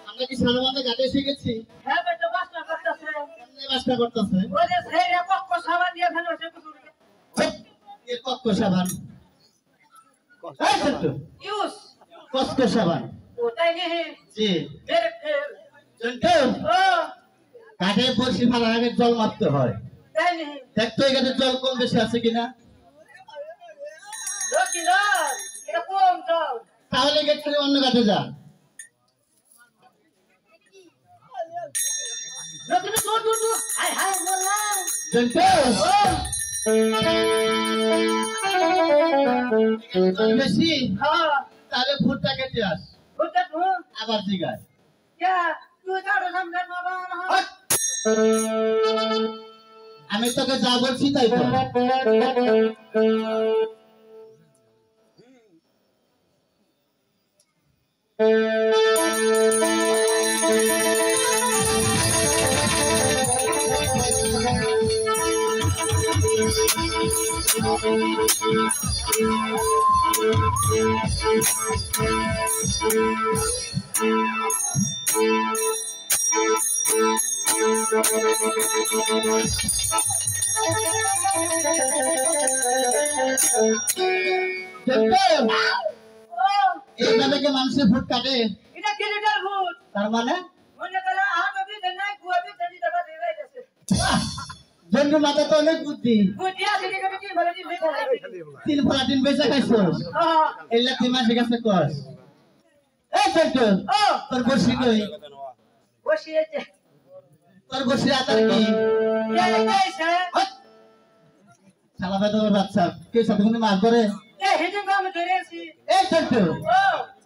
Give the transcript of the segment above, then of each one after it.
আমরা কি সালমানে গাতে শিখেছি? হ্যাঁ বেটা বাসনা করতেছে। কেমনে বাসনা করতেছে? ওই যে সেইরে পক্ক সাবান দিয়ে ফেলে সে কুসুর। এই পক্ক সাবান। এই ছোট। ইউস। পক্ক সাবান। ওটাই নেই। জি। ফের। জন্টু। ও। কাঠে বসি ফেলার আগে জল মারতে হয়। তাই নেই। দেখতো এখানে জল কম বেশি আছে কিনা? রকি না। এটা কম জল। তাহলে গেট থেকে অন্য কাঠে যা। রকি না দূর। হাই হাই মোলা। জন্টু। বেশি? হ্যাঁ। তাহলে ভুট্টা কেটে আস। ভুট্টা ভু। আবার জিগায়। কে? তুই কারো সামনে বাবা না। আমি তোকে যা বলছি তাই কর। এইভাবে কি মানুষের ভোট কাটে? এটা কি লিটার ভূত? তার মানে মনে করে হাত অবধি দেনাই কুয়াবি দেনি দেবা দিয়ে গেছে। জন্টু মাথা তো অনেক বুদ্ধি। বুদ্ধি আছে কি করে কি বলে দি হয়ে গেছে। তিন ফলা দিন বেঁচে খাইছস। হ্যাঁ। এলা তুই মাসে কাছে কস। এই জন্টু ও তোর বসি কই? বসিয়েছে। তোর বসে আতার কি কে কইছে শালা বেদর বাচ্চা কে সাথে কোনো মাছ ধরে কে হিজুম কাম ধরেছি এই ছোট ও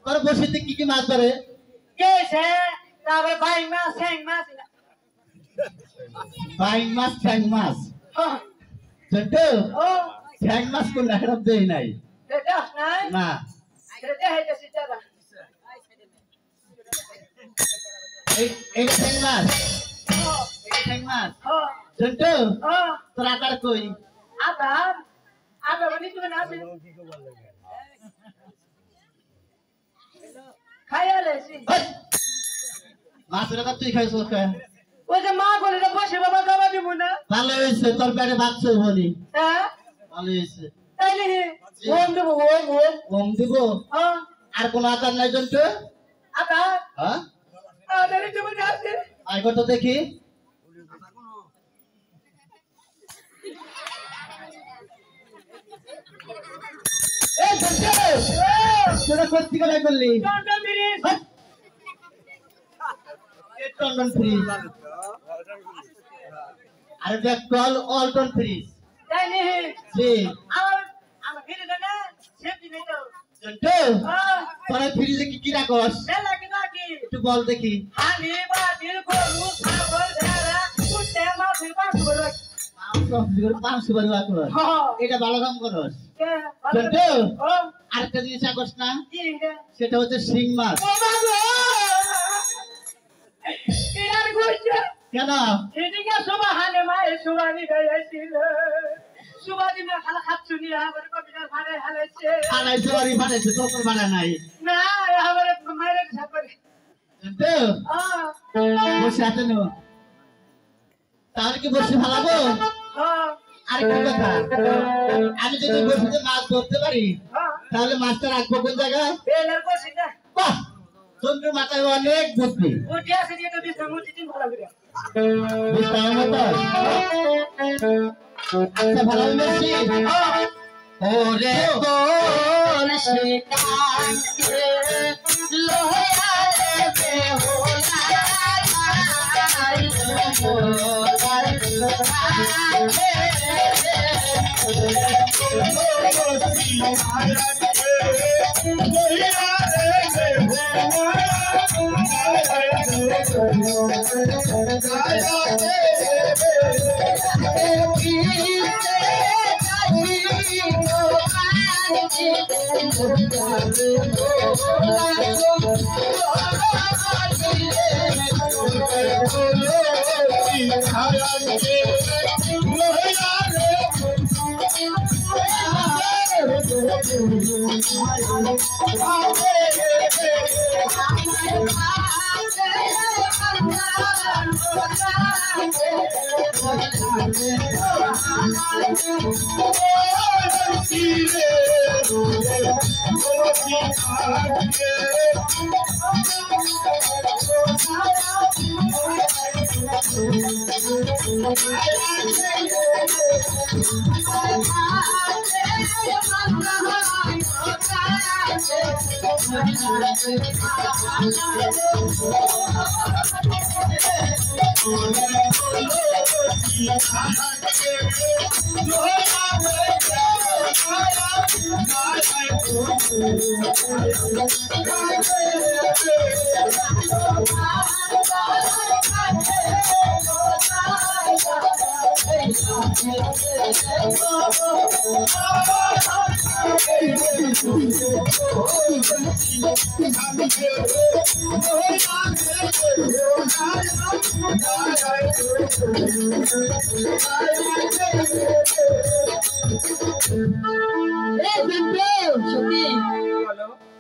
তোর বসিতে কি মাছ ধরে কেছে তারপরে ভাই মাছ হ্যাং মাছ বাইং মাছ ঠ্যাং মাছ ছোট ও ঠ্যাং মাছ কোন হেরব দেই নাই এটা নাই না এটা হেতে সিটারা এই ঠ্যাং মাছ এই ঠ্যাং মাছ ও ছোট ও তোর আকার কই আদার আদার বনি তুমি না আছে খায়ালেছি মাছের আকার তুই খাইছো কে ওই যে মা বলে যে বসে বাবা খাওয়া দিব না ভালো হয়েছে তোর পেটে বাচ্চা বলি হ্যাঁ ভালো হয়েছে তাইলে ওম দেব ওম ওম ওম দিব হ্যাঁ আর কোন আকার নাই জন্য আদার হ্যাঁ আদারে তুমি আছে আই কত দেখি এই ছোট তোরা কোথা থেকে করলি টন্টন বিরিজ টন্ডন ফ্রিজ আর ব্যাক কল অলটন ফ্রিজ তাইলে জি আমার আমার ফিরে না সেফটি নেই তো জন্টু তোরা ফ্রিজে কি কি রাখস মেলা কি নাকি একটু বল দেখি হানি বাটির গরু ছাগল ভেড়া কুত্তে মাছের পাঁচ করে 500 বারি রাখস এটা ভালো কাম করস কে জন্টু ও আরেকটা জিনিস রাখস না কি রে সেটা হচ্ছে শিং মাছ ও বাবা এর কইছে কেন এদিকে সবা হানে মায়ে সুবানি গাইছিল সুবানি না খালা খাচ্ছুনি আমার কবিতার ভাড়ে হালাইছে আড়াই বাড়ি ফাটাইছে তোর বাড়া নাই না আমার মায়ের ছাপরে জন্টু বসে আছে নো তাহলে কি বসে ভালাবো আরেকটা কথা আমি যদি বসে মাছ ধরতে পারি তাহলে মাছটা রাখবো কোন জায়গায় বেলার কইছি না বাহ চন্দ্র মাথায় অনেক বুদ্ধি বুঝি আছে যে তো বিষ্ণু মুটি দিন ভালো করে বুঝতে মতো আচ্ছা ভালো মেশি ওরে কোন শিকারে লোহারে বেহুলা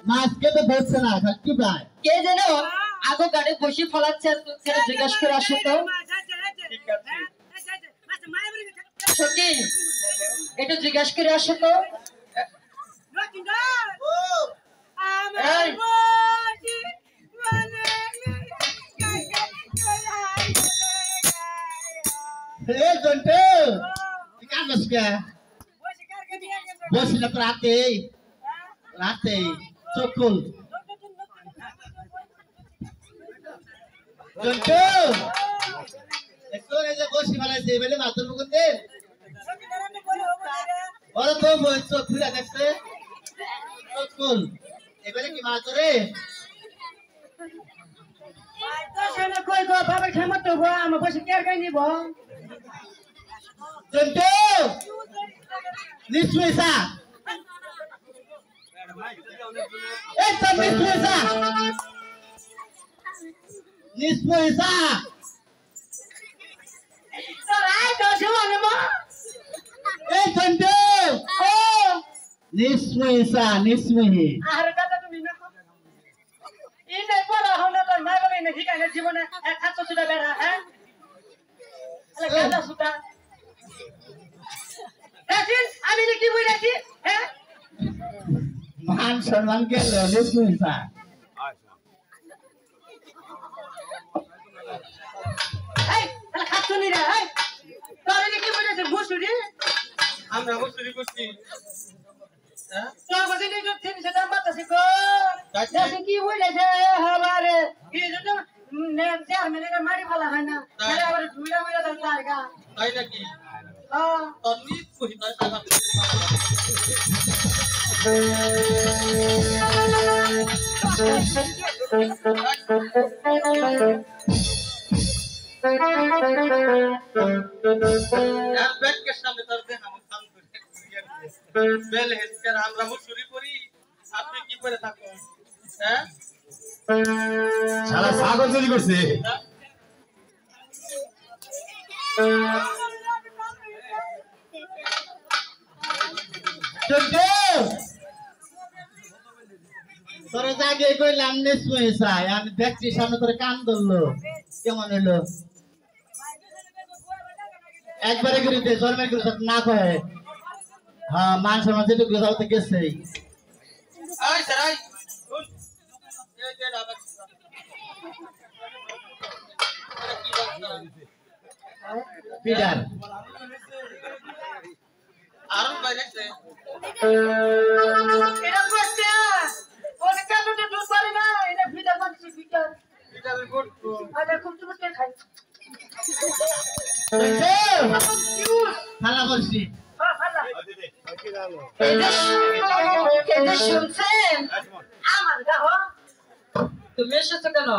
মাছকে তো ধরছে না কি প্রায় কে যেন আগো গাড়ি বসে ফলাচ্ছে আর তুই জিজ্ঞাসা করে আসো তো সত্যি একটু জিজ্ঞাসা করে আসো তো জন্টু বসি না তো রাতে চোখ খুল জন্টু বসে বানাইছে এবারে মাত্র মুকুন দে ওরা তো চোখ খুলে দেখছে চোখ খুল এবারে কি মাছ ধরে কই গো বাবা খেমত তো গো আমার বসে কেয়ার গাই নিব চন্টু নিশ্চয় সা একদম নিশ্চয় সা নিশ্চয় সা তোরাই তো শুনে মা এই চন্টু ও নিশ্চয় সা নিশ্চয় আর কথা তুমি না এই নাই বড় হলো তোর মা বাবা না ঠিক আছে জীবনে এক হাত সুদা বেড়া হ্যাঁ আরে গাদা সুদা দেখেন আমি যে কি বলেছি হ্যাঁ মান সম্মান গেল নিশ্চয় সা এই তাহলে খাচ্ছনি রে এই তোর যে কি বলেছি বুঝুরি আমরা মুসুরি করছি হ্যাঁ তোর বসে যে তিন সেটা মাতাছি গো দেখেন কি বলেছে আমারে কি জন্য নে চার মিনিটে মারি ফেলা হয় না তাহলে আবার ধুইলা মুইলা দান লাগা তাই নাকি হ্যাঁ তোর নিজ কহিতা টাকা আর ব্যাংকের সামনে তোর দেখা আমার কাম করে বেল হেসকার আমরা মুসুরি করি আপনি কি করে থাকুন হ্যাঁ শালা ছাগল চুরি করছে চন্টু তোর আগে কইলাম নিশ্চয় সা আমি দেখছি সামনে তোর কান ধরলো কেমন হলো একবারে গরিতে জন্মের করে না কয় হ্যাঁ মান সম্মান যেটুকু যাওয়াতে গেছে আই স্যার আই শুন এই যে আবার কি বলছ পিডার আর বাইরে এটা করছে ওনে কেন তো দুধ পারে না এটা ফিটার মানছি ফিটার এটা রিপোর্ট আরে খুব চুপকে খাই খালা বলছি হ্যাঁ খালা এদের শুনছেন আমার গা হো তুমি এসেছো কেন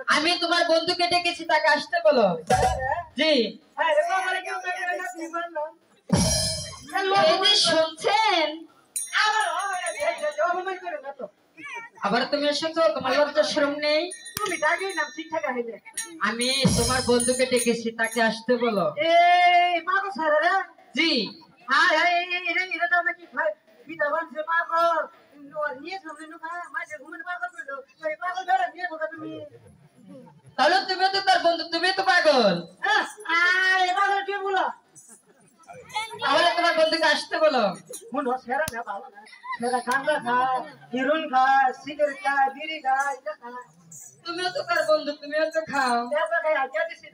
আমি তোমার বন্ধুকে ডেকেছি তাকে আসতে বলো জি হ্যাঁ রে বাবা কেউ না কি বললো এদের শুনছেন আমার অপমান করে না তো আবার তুমি এসেছো তোমার লজ্জা শরম নেই তুমি ডাকি নাম ঠিকঠাক হইলে আমি তোমার বন্ধুকে ডেকেছি তাকে আসতে বলো এই পাগল সারা রে জি হ্যাঁ এটা তো নাকি ফিটা বানছে পাগল নিয়ে সামনে নুকা মাঝে ঘুমনে পাগল করলো এই পাগল ধরে নিয়ে ঢোকা তুমি তাহলে তুমি তো তার বন্ধু তুমি তো পাগল হ্যাঁ এই পাগল কি বলো তাহলে তোমার বন্ধুকে আসতে বলো মুন্ডো সেরা না ভালো না সেরা গাঁজা খায় হিরোইন খায় সিগারেট খায় বিড়ি খায় এটা খায় তুমিও তো তার বন্ধু তুমিও তো খাও এটা খায় আজকে দিছি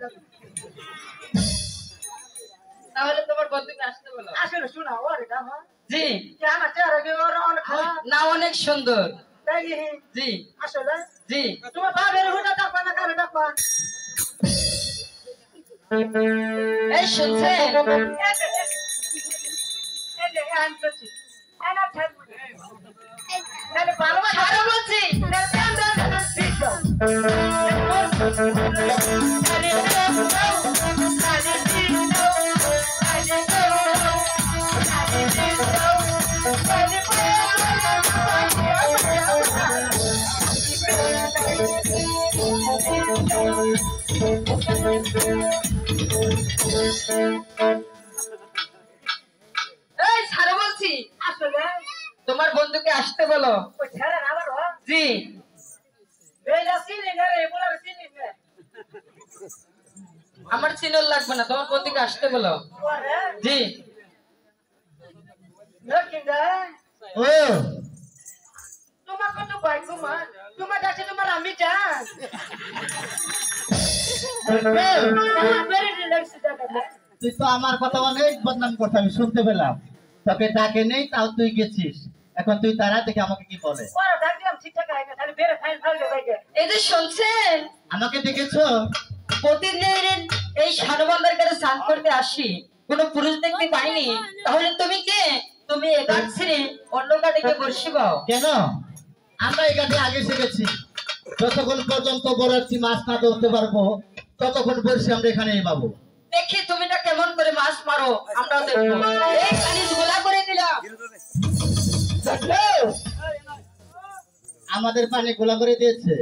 তাহলে তোমার বন্ধুকে আসতে বলো আসলে শোনা ওরে গা হ্যাঁ জি যে আমার চেহারা কি ওর অনেক খায় না অনেক সুন্দর তাই জি আসলে জি তোমার বাবার হুটা ডাকবা না কারে ডাকবা এই শুনছেন এই যে আনছি এনা ঠাক তাহলে ভালো আরো বলছি এই ছাড়ো বলছি আসলে তোমার বন্ধুকে আসতে বলো ওই ছেড়ে আবার জি এই চিনি না রে বলা চিনি না আমার চিনল লাগবে না তোমার বন্ধুকে আসতে বলো ওরে জি লকিন্দা ও তোমার কত ভাই তোমার কাছে তোমার আমি জান তোমার বেরি রিল্যাক্স জায়গা তুই তো আমার কথা অনেক বদনাম করতে আমি শুনতে পেলাম তোকে ডাকে নেই তাও তুই গেছিস এখন তুই তারা দেখে আমাকে কি বলে ওরা ডাক দিলাম ঠিকঠাক আইনা তাহলে বেরে ফাইল ফাইল দেবে এই যে শুনছেন আমাকে দেখেছো এই সানবন্দার কাছে স্নান করতে আসি কোন পুরুষ দেখতে পাইনি, তাহলে তুমি কে? তুমি এ ঘাট ছেড়ে অন্য ঘাটে গিয়ে বসিবাও কেন? আমরা এই ঘাটে আগে শিখেছি, যতক্ষণ পর্যন্ত বড়াচ্ছি মাছ না ধরতে পারবো ততক্ষণ বসে আমরা এখানেই পাবো। দেখি তুমি না কেমন করে মাছ মারো, আমরাও দেখবো। এই খালিজ গোলা করে দিলাম। আমাদের পানি গোলা করে দিয়েছে।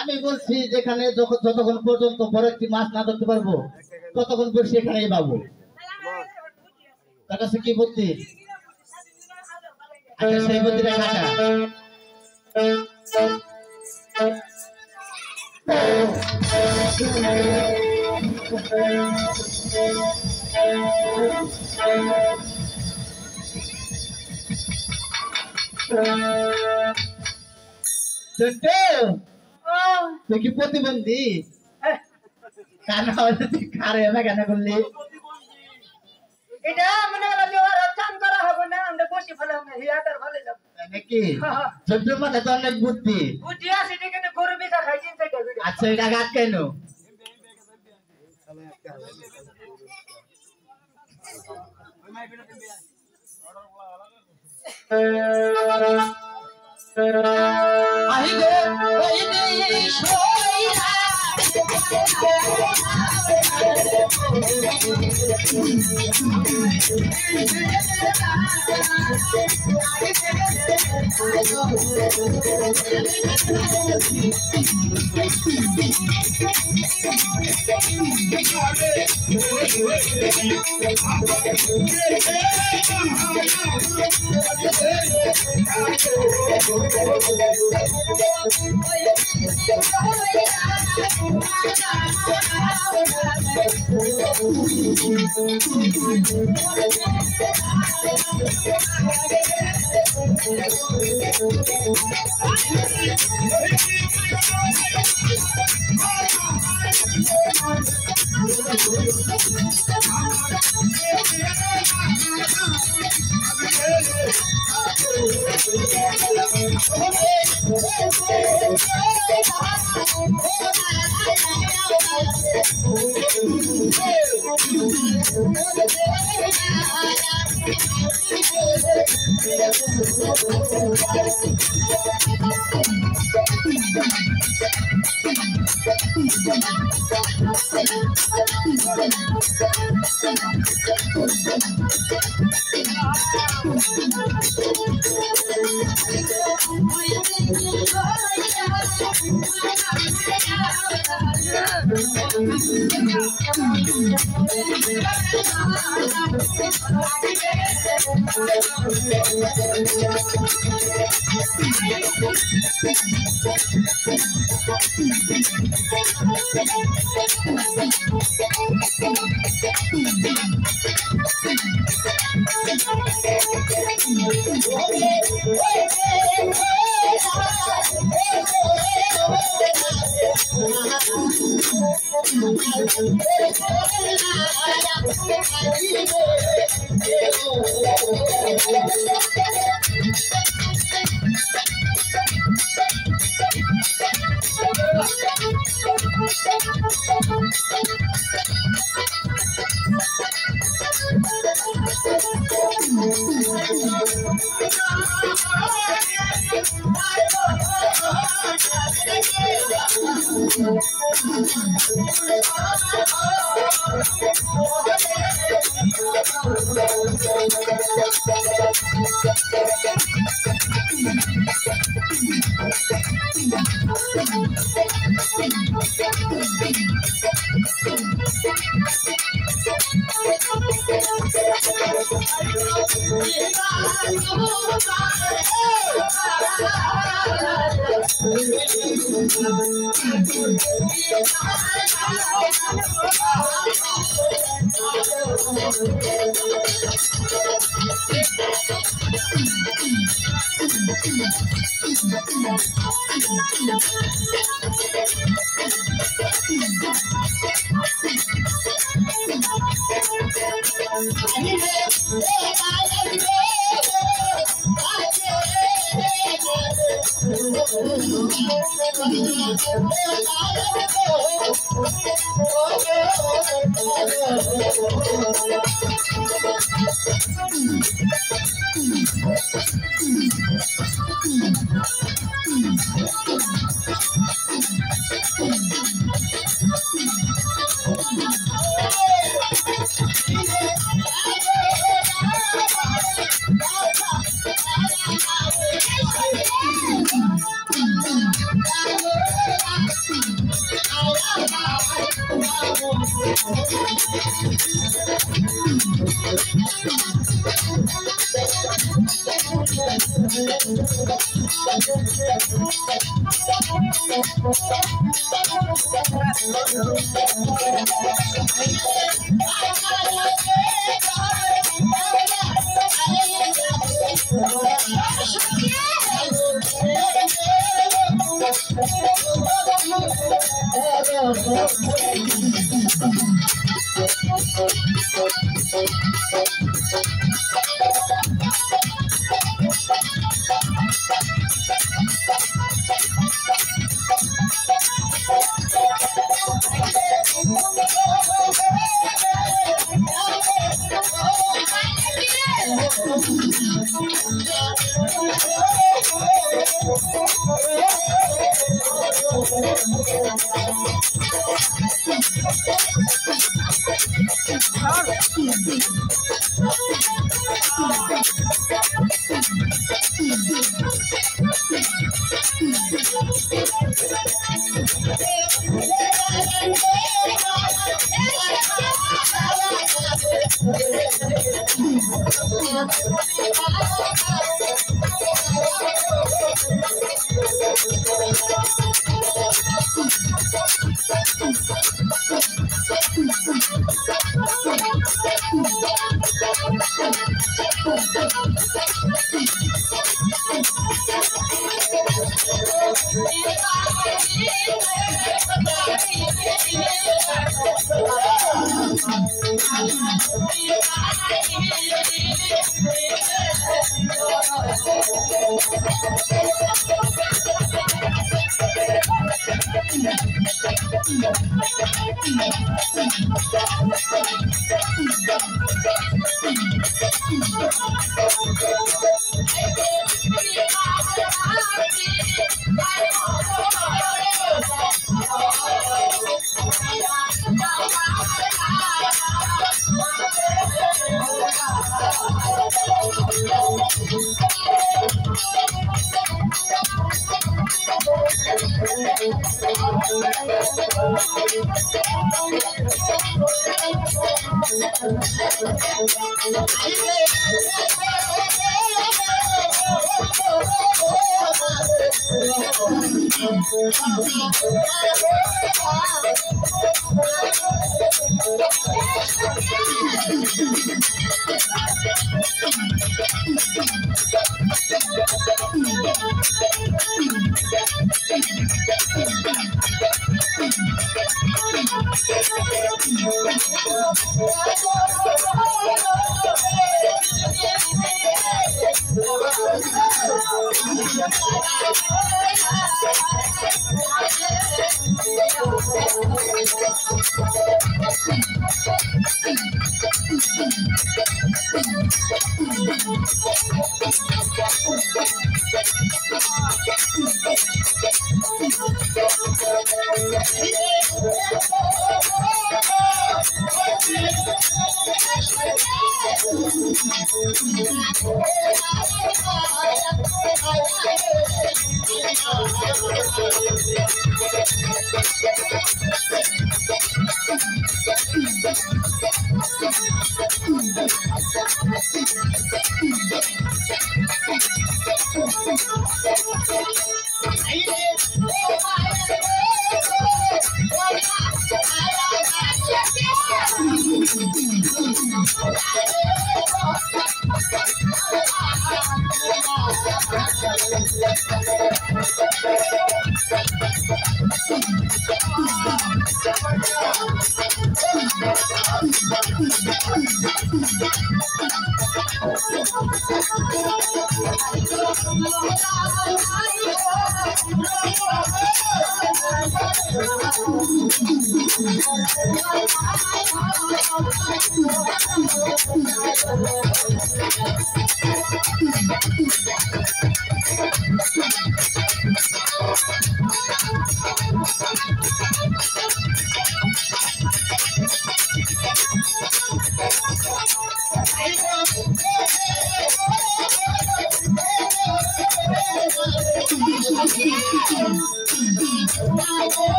আমি বলছি যেখানে যতক্ষণ পর্যন্ত বড়াচ্ছি মাছ না ধরতে পারবো ততক্ষণ বসে এখানেই পাবো। তার কাছে কি বুদ্ধি? আচ্ছা সেই বুদ্ধিটা কাটা। তুই কি প্রতিবন্ধী? কেন করলি? এটা মনে হলো যে ওর চান করা হবে না, আমরা বসে ফেলাম না, হিয়াটার ভালো যাবে নাকি ছোট্ট মাথা তো অনেক বুদ্ধি। বুঝি আছে ঠিক আছে, গরু বেচা খাইছেন সেটা ভিডিও। আচ্ছা এটা গাছ কেন? আহি গো ওই দেশ হইরা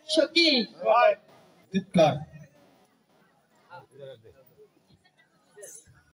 সখী চিৎকার